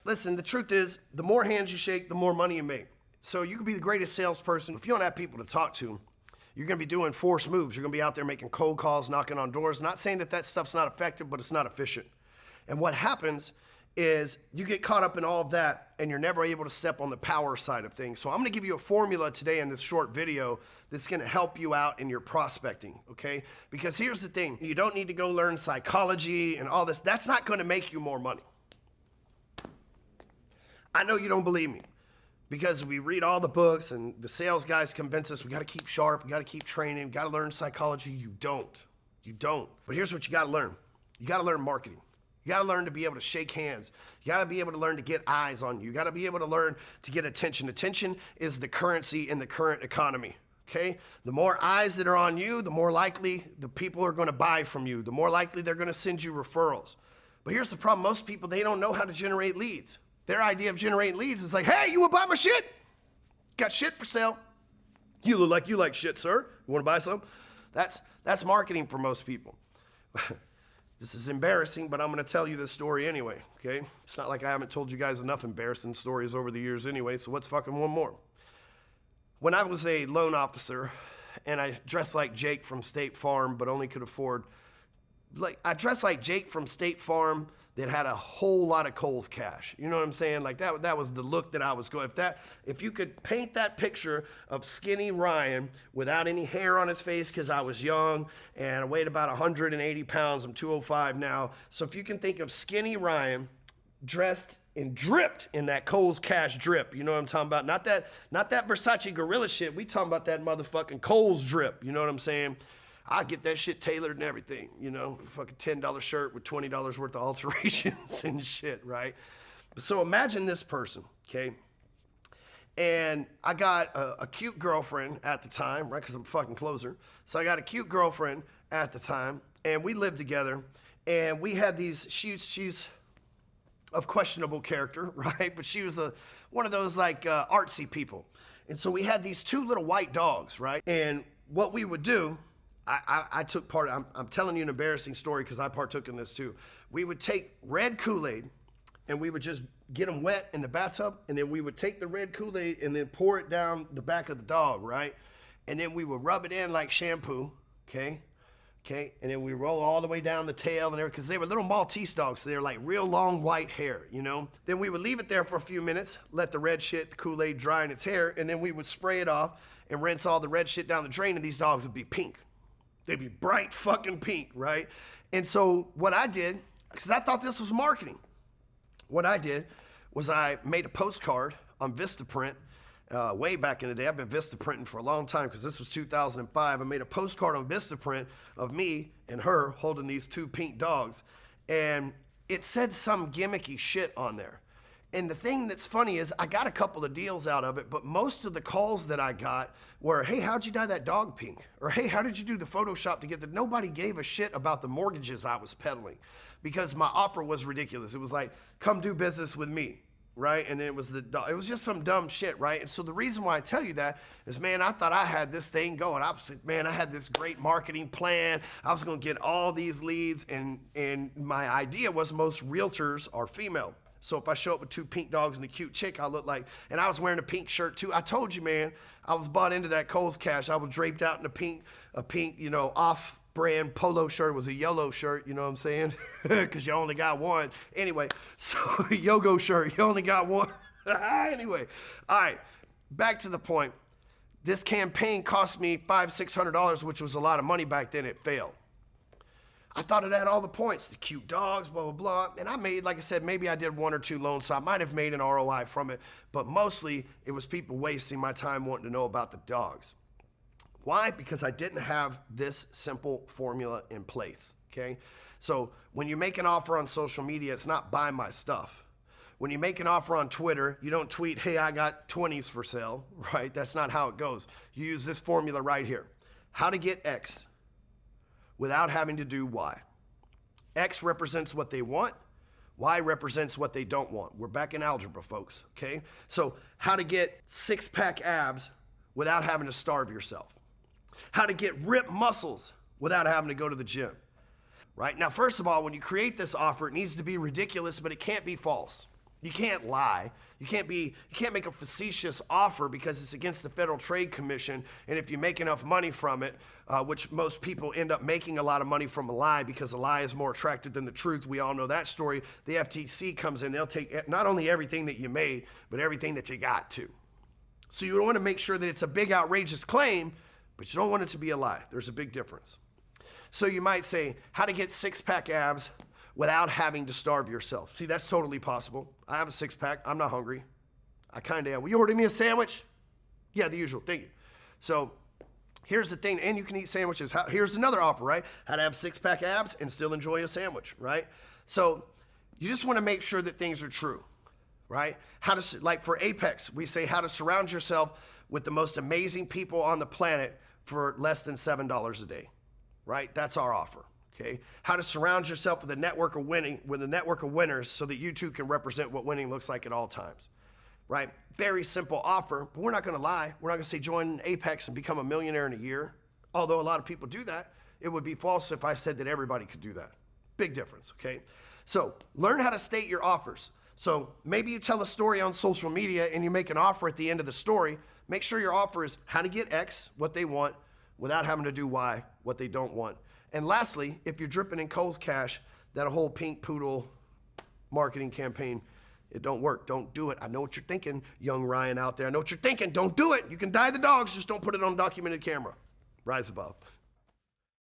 Listen, the truth is, the more hands you shake, the more money you make. So you can be the greatest salesperson. If you don't have people to talk to, you're gonna be doing forced moves. You're gonna be out there making cold calls, knocking on doors. Not saying that that stuff's not effective, but it's not efficient. And what happens is you get caught up in all of that and you're never able to step on the power side of things. So I'm gonna give you a formula today in this short video that's gonna help you out in your prospecting, okay? Because here's the thing, you don't need to go learn psychology and all this. That's not gonna make you more money. I know you don't believe me because we read all the books and the sales guys convince us we gotta keep sharp, we gotta keep training, we gotta learn psychology. You don't. But here's what you gotta learn. You gotta learn marketing. You gotta learn to be able to shake hands. You gotta be able to learn to get eyes on you. You gotta be able to learn to get attention. Attention is the currency in the current economy, okay? The more eyes that are on you, the more likely the people are gonna buy from you. The more likely they're gonna send you referrals. But here's the problem, most people, they don't know how to generate leads. Their idea of generating leads is like, hey, you wanna buy my shit? Got shit for sale. You look like you like shit, sir. You wanna buy some? That's marketing for most people. This is embarrassing, but I'm gonna tell you this story anyway, okay? It's not like I haven't told you guys enough embarrassing stories over the years anyway, so what's fucking one more? When I was a loan officer, and I dressed like Jake from State Farm, but only could afford, I dressed like Jake from State Farm that had a whole lot of Kohl's cash. You know what I'm saying? Like that was the look that I was going. If you could paint that picture of skinny Ryan without any hair on his face, because I was young and I weighed about 180 pounds, I'm 205 now. So if you can think of skinny Ryan dressed and dripped in that Kohl's cash drip, you know what I'm talking about? Not that Versace gorilla shit. We talking about that motherfucking Kohl's drip. You know what I'm saying? I get that shit tailored and everything, you know, fucking $10 shirt with $20 worth of alterations and shit, right? So imagine this person, okay? And I got a cute girlfriend at the time, right? Because I'm a fucking closer. So I got a cute girlfriend at the time, and we lived together, and we had these, she's of questionable character, right? But she was one of those like artsy people. And so we had these two little white dogs, right? And what we would do, I took part, I'm telling you an embarrassing story because I partook in this too. We would take red Kool-Aid and we would just get them wet in the bathtub, and then we would take the red Kool-Aid and then pour it down the back of the dog, right? And then we would rub it in like shampoo, okay? And then we roll all the way down the tail and everything, because they were little Maltese dogs, so they were like real long white hair, you know? Then we would leave it there for a few minutes, let the red shit, the Kool-Aid dry in its hair, and then we would spray it off and rinse all the red shit down the drain, and these dogs would be pink. They'd be bright fucking pink, right? And so what I did, because I thought this was marketing, what I did was I made a postcard on Vistaprint way back in the day. I've been Vistaprinting for a long time because this was 2005. I made a postcard on Vistaprint of me and her holding these two pink dogs, and it said some gimmicky shit on there. And the thing that's funny is I got a couple of deals out of it, but most of the calls that I got were, hey, how'd you dye that dog pink? Or, hey, how did you do the Photoshop to get that? Nobody gave a shit about the mortgages I was peddling because my offer was ridiculous. It was like, come do business with me, right? And it was just some dumb shit, right? And so the reason why I tell you that is, man, I thought I had this thing going. I had this great marketing plan. I was gonna get all these leads, and my idea was most realtors are female. So if I show up with two pink dogs and a cute chick, I look like, and I was wearing a pink shirt too. I told you, man, I was bought into that Kohl's cash. I was draped out in a pink, you know, off-brand polo shirt. It was a yellow shirt, you know what I'm saying? Because you only got one. Anyway, so Yogo shirt, you only got one. Anyway, all right, back to the point. This campaign cost me $500-600, which was a lot of money back then. It failed. I thought it had all the points, the cute dogs, blah, blah, blah. And I made, like I said, maybe I did 1 or 2 loans, so I might have made an ROI from it. But mostly, it was people wasting my time wanting to know about the dogs. Why? Because I didn't have this simple formula in place, okay? So when you make an offer on social media, it's not buy my stuff. When you make an offer on Twitter, you don't tweet, hey, I got 20s for sale, right? That's not how it goes. You use this formula right here. How to get X without having to do Y. X represents what they want. Y represents what they don't want. We're back in algebra, folks, okay? So how to get 6-pack abs without having to starve yourself. How to get ripped muscles without having to go to the gym, right? Now, first of all, when you create this offer, it needs to be ridiculous, but it can't be false. You can't lie. You can't make a facetious offer because it's against the Federal Trade Commission. And if you make enough money from it, which most people end up making a lot of money from a lie because a lie is more attractive than the truth. We all know that story. The FTC comes in. They'll take not only everything that you made, but everything that you got too. So you want to make sure that it's a big, outrageous claim, but you don't want it to be a lie. There's a big difference. So you might say, how to get six-pack abs without having to starve yourself. See, that's totally possible. I have a six-pack. I'm not hungry. I kind of am. Will you order me a sandwich? Yeah, the usual. Thank you. So here's the thing, and you can eat sandwiches. Here's another offer, right? How to have six-pack abs and still enjoy a sandwich, right? So you just want to make sure that things are true, right? Like for Apex, we say how to surround yourself with the most amazing people on the planet for less than $7 a day, right? That's our offer. Okay. How to surround yourself with a network of winners so that you too can represent what winning looks like at all times, right? Very simple offer, but we're not going to lie. We're not going to say join Apex and become a millionaire in a year. Although a lot of people do that, it would be false if I said that everybody could do that. Big difference. Okay. So learn how to state your offers. So maybe you tell a story on social media and you make an offer at the end of the story. Make sure your offer is how to get X, what they want, without having to do Y, what they don't want. And lastly, if you're dripping in Kohl's cash, that whole pink poodle marketing campaign, it don't work. Don't do it. I know what you're thinking, young Ryan out there. I know what you're thinking. Don't do it. You can die the dogs. Just don't put it on documented camera. Rise above.